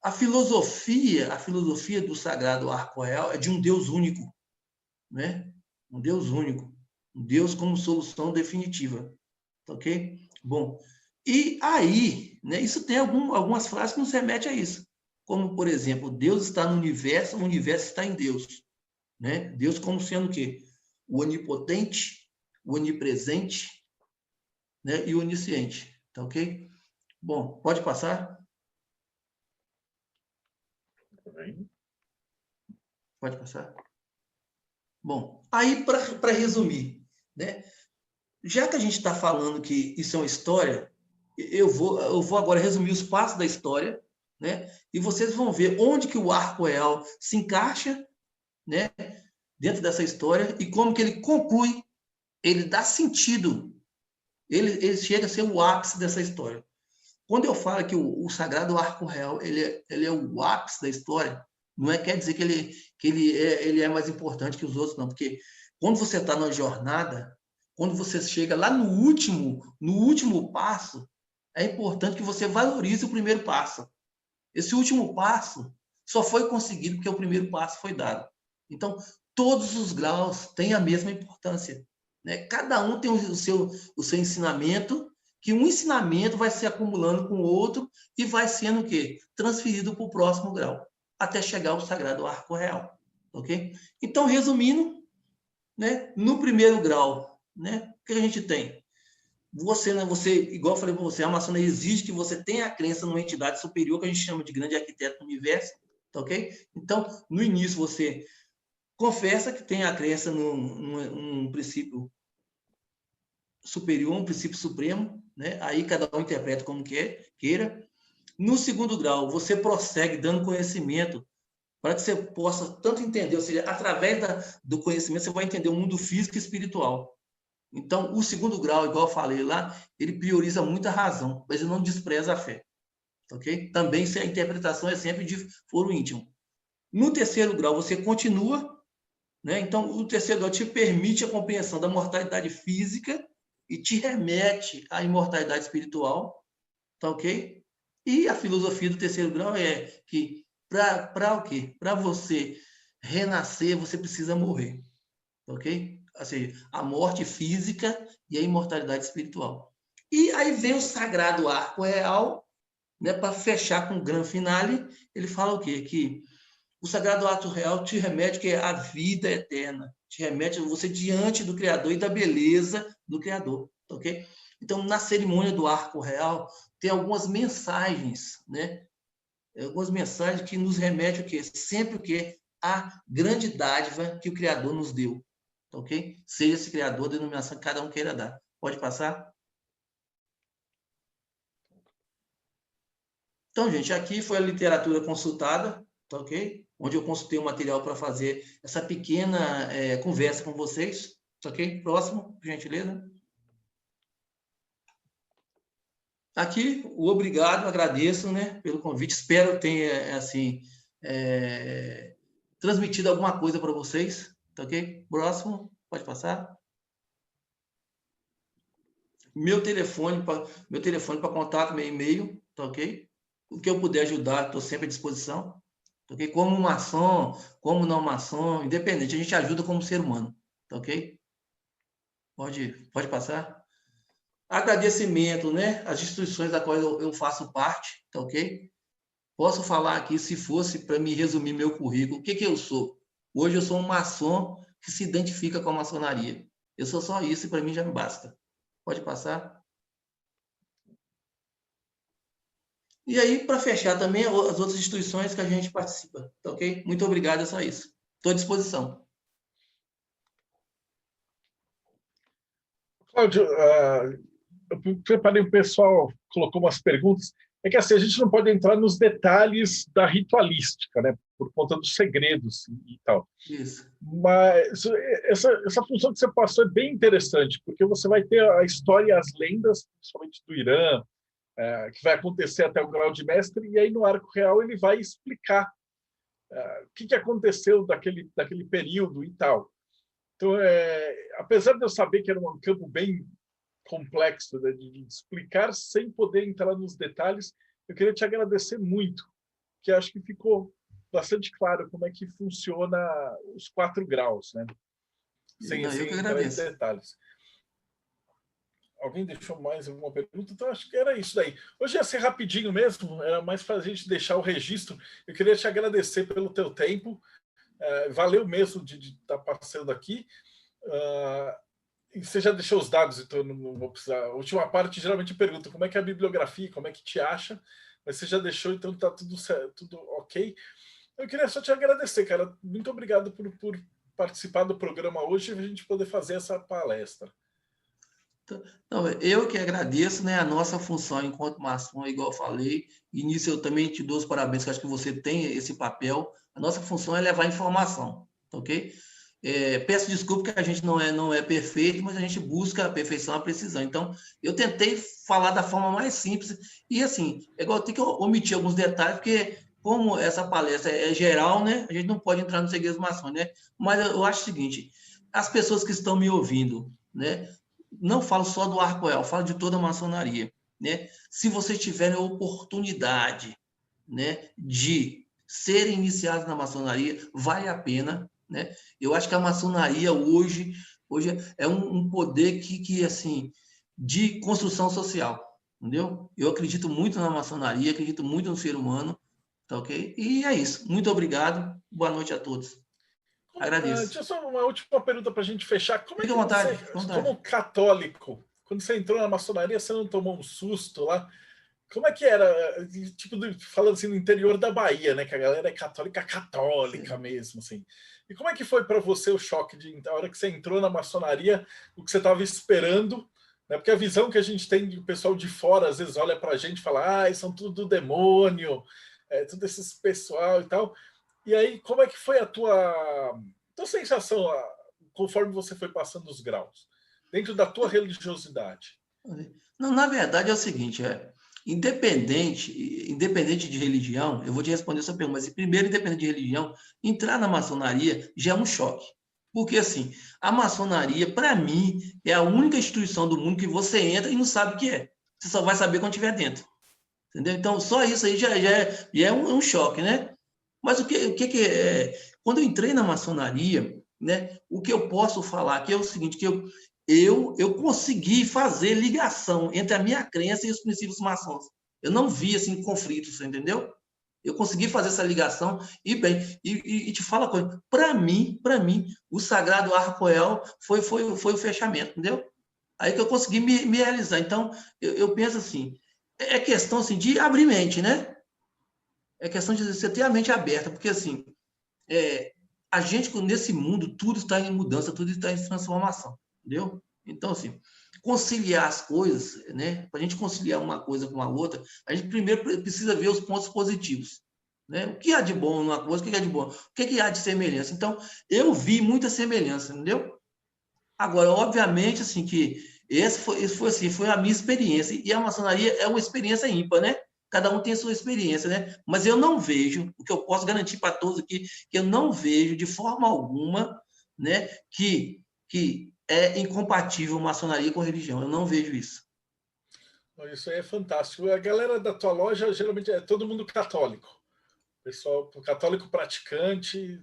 S2: A filosofia do sagrado arco real é de um Deus único, né? Um Deus único, um Deus como solução definitiva, tá ok? Bom, e aí, né, isso tem algumas frases que nos remetem a isso, como, por exemplo, Deus está no universo, o universo está em Deus, né? Deus como sendo o quê? O onipotente, o onipresente, né, e o onisciente, tá ok? Bom, pode passar? Pode passar? Bom, aí para resumir, né? Já que a gente está falando que isso é uma história, eu vou agora resumir os passos da história, né? E vocês vão ver onde que o arco real se encaixa, né? Dentro dessa história e como que ele conclui, ele dá sentido, ele chega a ser o ápice dessa história. Quando eu falo que o sagrado arco real ele é o ápice da história, não quer dizer que ele é mais importante que os outros, não, porque quando você está na jornada, quando você chega lá no último passo, é importante que você valorize o primeiro passo. Esse último passo só foi conseguido porque o primeiro passo foi dado. Então, todos os graus têm a mesma importância, né? Cada um tem o seu ensinamento, que um ensinamento vai se acumulando com o outro e vai sendo o quê? Transferido para o próximo grau, até chegar ao sagrado arco real, ok? Então, resumindo, né, no primeiro grau, né, o que a gente tem? Você, né, igual eu falei para você, a maçonaria exige que você tenha a crença numa entidade superior, que a gente chama de grande arquiteto do universo, tá ok? Então, no início, você confessa que tem a crença num princípio superior, um princípio supremo, né? Aí cada um interpreta como queira. No segundo grau, você prossegue dando conhecimento para que você possa tanto entender, ou seja, através do conhecimento, você vai entender o mundo físico e espiritual. Então, o segundo grau, igual eu falei lá, ele prioriza muito a razão, mas ele não despreza a fé. Ok? Também se a interpretação é sempre de foro íntimo. No terceiro grau, você continua, né? Então, o terceiro grau te permite a compreensão da mortalidade física e te remete à imortalidade espiritual, tá ok? E a filosofia do terceiro grau é que para o quê? Para você renascer, você precisa morrer, tá ok? Ou seja, a morte física e a imortalidade espiritual. E aí vem o sagrado arco real, né, para fechar com o grande finale, ele fala o quê? Que o sagrado arco real te remete que é a vida eterna, te remete você diante do Criador e da beleza do Criador, ok? Então, na cerimônia do arco real, tem algumas mensagens, né? Algumas mensagens que nos remetem o quê? Sempre o quê? A grande dádiva que o Criador nos deu, ok? Seja esse Criador, a denominação que cada um queira dar. Pode passar? Então, gente, aqui foi a literatura consultada, tá ok? Onde eu consultei o material para fazer essa pequena conversa com vocês, tá ok? Próximo, por gentileza. Aqui, o obrigado, agradeço, né, pelo convite. Espero ter, assim, transmitido alguma coisa para vocês, tá ok? Próximo, pode passar. Meu telefone para contato, meu e-mail, tá ok? O que eu puder ajudar, estou sempre à disposição. Tá ok? Como maçom, como não maçom, independente, a gente ajuda como ser humano, tá ok? Pode passar. Agradecimento, né? As instituições da qual eu faço parte, tá ok? Posso falar aqui, se fosse para me resumir meu currículo, o que que eu sou? Hoje eu sou um maçom que se identifica com a maçonaria. Eu sou só isso e para mim já me basta. Pode passar. E aí, para fechar também, as outras instituições que a gente participa, tá ok? Muito obrigado, é só isso. Estou à disposição.
S1: Cláudio, eu preparei o pessoal, colocou umas perguntas. É que assim, a gente não pode entrar nos detalhes da ritualística, né? Por conta dos segredos e tal.
S2: Isso.
S1: Mas essa função que você passou é bem interessante, porque você vai ter a história e as lendas, principalmente do Irã, que vai acontecer até o grau de mestre, e aí no arco real ele vai explicar o que aconteceu daquele período e tal. Então, apesar de eu saber que era um campo bem complexo, né, de explicar sem poder entrar nos detalhes, eu queria te agradecer muito, que acho que ficou bastante claro como é que funciona os 4 graus, né?
S2: Não, eu que
S1: Sem entrar em
S2: agradeço.
S1: detalhes. Alguém deixou mais alguma pergunta? Então, acho que era isso daí. Hoje ia ser rapidinho mesmo, era mais para a gente deixar o registro. Eu queria te agradecer pelo teu tempo. Valeu mesmo de estar passando aqui. E você já deixou os dados, então eu não vou precisar. A última parte geralmente pergunta como é que é a bibliografia, como é que te acha, mas você já deixou, então está tudo certo, tudo ok. Eu queria só te agradecer, cara. Muito obrigado por participar do programa hoje e a gente poder fazer essa palestra.
S2: Então, eu que agradeço, né, a nossa função enquanto maçom, igual eu falei, e nisso eu também te dou os parabéns, que acho que você tem esse papel. A nossa função é levar informação, ok? Peço desculpa que a gente não é perfeito, mas a gente busca a perfeição, a precisão. Então, eu tentei falar da forma mais simples e, assim, é igual eu tenho que omitir alguns detalhes, porque como essa palestra é geral, né, a gente não pode entrar nos segredos maçons, né? Mas eu acho o seguinte, as pessoas que estão me ouvindo, né, não falo só do arco real, falo de toda a maçonaria, né? Se vocês tiverem a oportunidade, né, de serem iniciados na maçonaria, vale a pena, né? Eu acho que a maçonaria hoje é um poder que assim, de construção social, entendeu? Eu acredito muito na maçonaria, acredito muito no ser humano, tá ok? E é isso. Muito obrigado. Boa noite a todos. Agradeço.
S1: Deixa eu só uma última pergunta para a gente fechar. Como é
S2: Fique à
S1: que
S2: vontade,
S1: você,
S2: fique à vontade.
S1: como católico, quando você entrou na maçonaria, você não tomou um susto lá? Como é que era, tipo, falando assim, no interior da Bahia, né? Que a galera é católica, católica
S2: Sim.
S1: mesmo, assim. E como é que foi para você o choque de a hora que você entrou na maçonaria, o que você estava esperando, né? Porque a visão que a gente tem do pessoal de fora, às vezes olha para a gente e fala, ah, são tudo do demônio, tudo esses pessoal e tal. E aí, como é que foi a tua sensação conforme você foi passando os graus, dentro da tua religiosidade?
S2: Não, na verdade é o seguinte, independente de religião, eu vou te responder essa pergunta, mas primeiro, independente de religião, entrar na maçonaria já é um choque. Porque, assim, a maçonaria, para mim, é a única instituição do mundo que você entra e não sabe o que é. Você só vai saber quando estiver dentro. Entendeu? Então, só isso aí já é um choque, né? Mas o que é? Quando eu entrei na maçonaria, né, o que eu posso falar aqui é o seguinte, que eu consegui fazer ligação entre a minha crença e os princípios maçons. Eu não vi, assim, conflitos, entendeu? Eu consegui fazer essa ligação e, bem, e te falo uma coisa, para mim, o Sagrado Arcoel foi o fechamento, entendeu? Aí que eu consegui me realizar. Então, eu penso assim, é questão assim, de abrir mente, né? É questão de você ter a mente aberta, porque assim, a gente, nesse mundo, tudo está em mudança, tudo está em transformação, entendeu? Então, assim, conciliar as coisas, né? Para a gente conciliar uma coisa com a outra, a gente primeiro precisa ver os pontos positivos, né? O que há de bom numa coisa, o que há de bom, o que há de semelhança. Então, eu vi muita semelhança, entendeu? Agora, obviamente, assim, que esse foi a minha experiência, e a maçonaria é uma experiência ímpar, né? Cada um tem a sua experiência, né? Mas eu não vejo, o que eu posso garantir para todos aqui, que eu não vejo de forma alguma, né, que é incompatível maçonaria com religião. Eu não vejo isso.
S1: Isso aí é fantástico. A galera da tua loja geralmente é todo mundo católico. Pessoal católico praticante.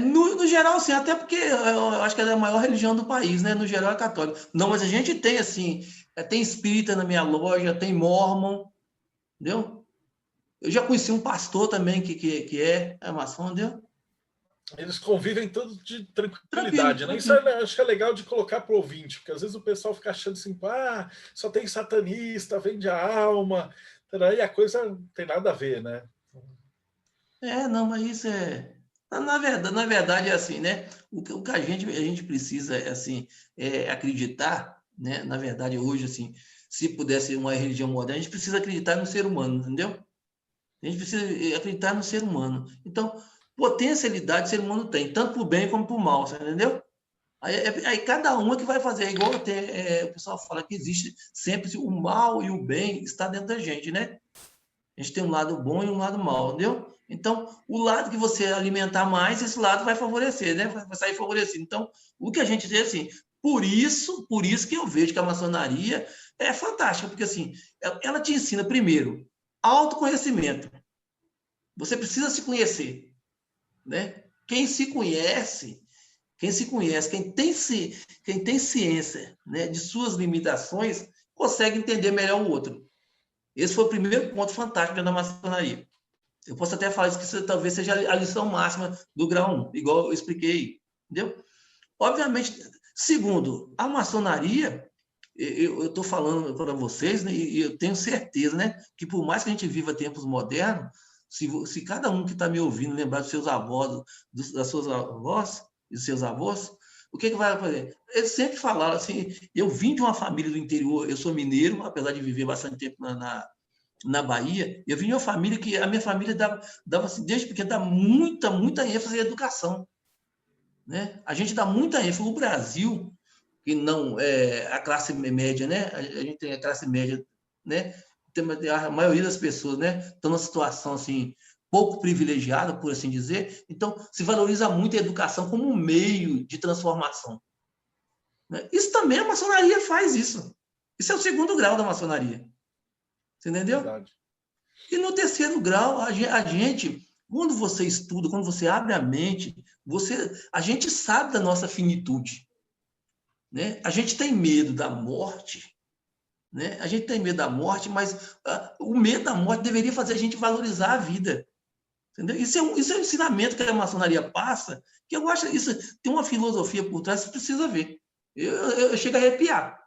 S2: No geral, assim, até porque eu acho que ela é a maior religião do país, né? No geral é católico. Não, mas a gente tem, assim, tem espírita na minha loja, tem mórmon, entendeu? Eu já conheci um pastor também que é maçom, entendeu?
S1: Eles convivem todos de
S2: Tranquilo,
S1: tranquilidade, né? Isso
S2: tranquilo.
S1: acho que é legal de colocar para o ouvinte, porque às vezes o pessoal fica achando assim, só tem satanista, vende a alma, e a coisa não tem nada a ver, né?
S2: Não, mas isso é. Na verdade é assim, né? O que a gente precisa, assim, acreditar, né? Na verdade, hoje, assim, se pudesse uma religião moderna, a gente precisa acreditar no ser humano, entendeu? A gente precisa acreditar no ser humano. Então, potencialidade o ser humano tem, tanto para o bem como para o mal, você entendeu? Aí cada um é que vai fazer, é igual o pessoal fala que existe sempre o mal e o bem está dentro da gente, né? A gente tem um lado bom e um lado mau, entendeu? Então, o lado que você alimentar mais, esse lado vai favorecer, né? Vai sair favorecido. Então, o que a gente diz assim, por isso que eu vejo que a maçonaria é fantástica, porque assim, ela te ensina primeiro autoconhecimento. Você precisa se conhecer, né? Quem tem ciência, né, de suas limitações, consegue entender melhor o outro. Esse foi o primeiro ponto fantástico da maçonaria. Eu posso até falar isso que isso talvez seja a lição máxima do grau 1, igual eu expliquei, entendeu? Obviamente, segundo, a maçonaria, eu estou falando para vocês, né, e eu tenho certeza, né, que por mais que a gente viva tempos modernos, se cada um que está me ouvindo lembrar dos seus avós, das suas avós e dos seus avós, o que vai fazer? Eles sempre falaram assim, eu vim de uma família do interior, eu sou mineiro, apesar de viver bastante tempo na Bahia, eu vim de uma família que a minha família dava assim, desde pequeno, dá muita ênfase à educação, né? A gente dá muita ênfase. O Brasil, que não é a classe média, né? A gente tem a classe média, né? A maioria das pessoas, né? Estão numa situação assim pouco privilegiada, por assim dizer. Então, se valoriza muito a educação como um meio de transformação, né? Isso também a maçonaria faz isso. Isso é o segundo grau da maçonaria. Você entendeu?
S1: Verdade.
S2: E no terceiro grau, a gente, quando você estuda, quando você abre a mente, A gente sabe da nossa finitude, né? A gente tem medo da morte, né? A gente tem medo da morte, mas o medo da morte deveria fazer a gente valorizar a vida. Entendeu? Isso é um ensinamento que a maçonaria passa, que eu acho isso tem uma filosofia por trás, você precisa ver. Eu chego a arrepiar.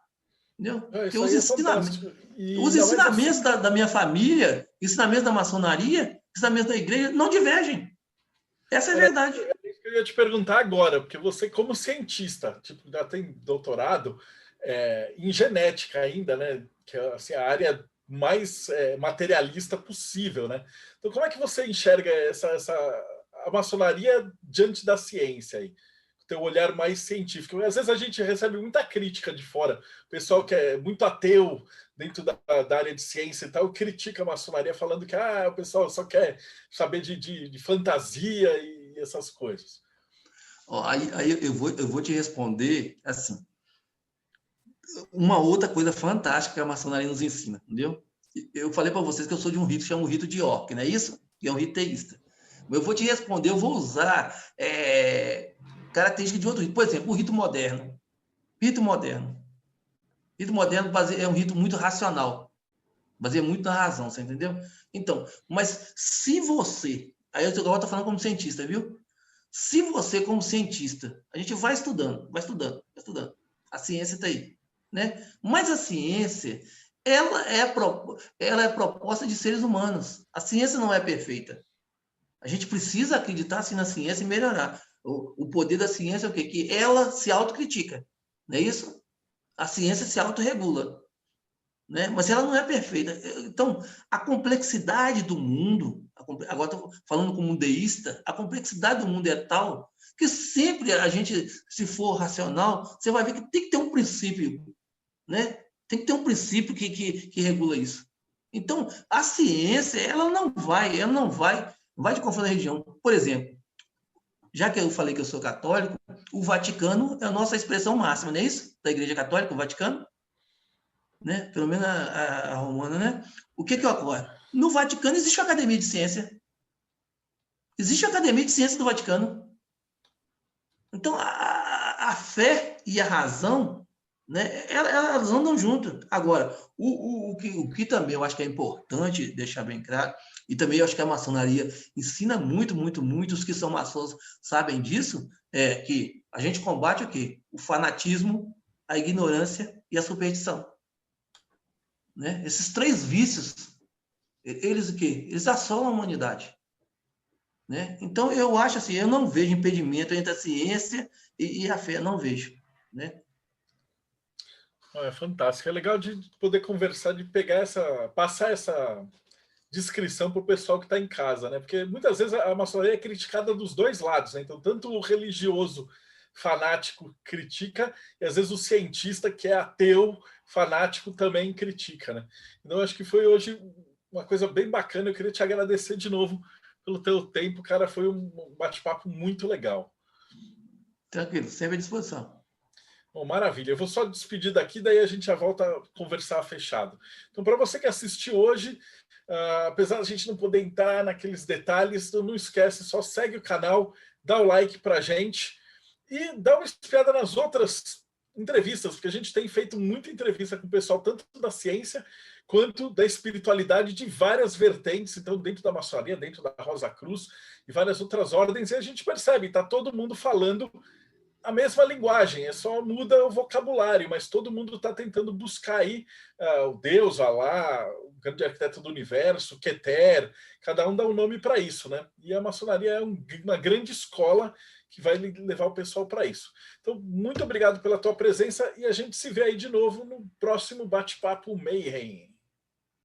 S2: Entendeu? Porque
S1: Isso aí é fantástico. E
S2: os
S1: ainda mais
S2: ensinamentos
S1: assim,
S2: da minha família, ensinamentos da maçonaria, ensinamentos da igreja, não divergem. Essa é a verdade.
S1: é isso que eu ia te perguntar agora, porque você, como cientista, tipo, já tem doutorado em genética ainda, né? Que é assim, a área mais materialista possível, né? Então, como é que você enxerga a maçonaria diante da ciência aí? Teu olhar mais científico. Às vezes a gente recebe muita crítica de fora. O pessoal que é muito ateu dentro da área de ciência e tal, critica a maçonaria falando que o pessoal só quer saber de fantasia e essas coisas.
S2: Aí eu vou te responder assim. Uma outra coisa fantástica que a maçonaria nos ensina, entendeu? Eu falei para vocês que eu sou de um rito que chama o rito de York, não é isso? Que é um rito teísta. Eu vou te responder, eu vou usar características de outro rito. Por exemplo, o rito moderno. Rito moderno. Rito moderno é um rito muito racional. Baseia muito na razão, você entendeu? Então, mas se você... Aí eu estou falando como cientista, viu? Se você, como cientista, a gente vai estudando, vai estudando, vai estudando. A ciência está aí, né? Mas a ciência, ela é proposta de seres humanos. A ciência não é perfeita. A gente precisa acreditar assim na ciência e melhorar. O poder da ciência é o quê? Que ela se autocritica, não é isso? A ciência se autorregula, né? Mas ela não é perfeita. Então, a complexidade do mundo, agora estou falando como um deísta, a complexidade do mundo é tal que sempre a gente, se for racional, você vai ver que tem que ter um princípio, né? Tem que ter um princípio que regula isso. Então, a ciência, ela não vai de conforto da religião. Por exemplo, já que eu falei que eu sou católico, o Vaticano é a nossa expressão máxima, não é isso? Da Igreja Católica, o Vaticano? Né? Pelo menos a romana, né? O que ocorre? No Vaticano existe uma academia de ciência. Existe a academia de ciência do Vaticano. Então, a fé e a razão, né, elas andam juntas. Agora, o que também eu acho que é importante deixar bem claro, e também eu acho que a maçonaria ensina muito, muito, muito, os que são maçons sabem disso, é que a gente combate o quê? O fanatismo, a ignorância e a superstição. Né? Esses três vícios, eles o quê? Eles assolam a humanidade. Né? Então, eu acho assim, eu não vejo impedimento entre a ciência e a fé, não vejo. Né?
S1: É fantástico. É legal de poder conversar, de pegar passar essa descrição para o pessoal que está em casa, né? Porque muitas vezes a maçonaria é criticada dos dois lados, né? Então, tanto o religioso fanático critica, e às vezes o cientista que é ateu fanático também critica, né? Então, acho que foi hoje uma coisa bem bacana. Eu queria te agradecer de novo pelo teu tempo, cara. Foi um bate-papo muito legal.
S2: Tranquilo, sempre à disposição.
S1: Bom, maravilha. Eu vou só despedir daqui, daí a gente já volta a conversar fechado. Então, para você que assistiu hoje, apesar da gente não poder entrar naqueles detalhes, então não esquece, só segue o canal, dá o like para a gente e dá uma espiada nas outras entrevistas, porque a gente tem feito muita entrevista com o pessoal, tanto da ciência quanto da espiritualidade de várias vertentes, então dentro da maçonaria, dentro da Rosa Cruz e várias outras ordens, e a gente percebe, está todo mundo falando a mesma linguagem, só muda o vocabulário, mas todo mundo está tentando buscar aí o Deus, Alá, o grande arquiteto do universo, Keter, cada um dá um nome para isso, né? E a maçonaria é uma grande escola que vai levar o pessoal para isso. Então, muito obrigado pela tua presença e a gente se vê aí de novo no próximo Bate-Papo Mayhem.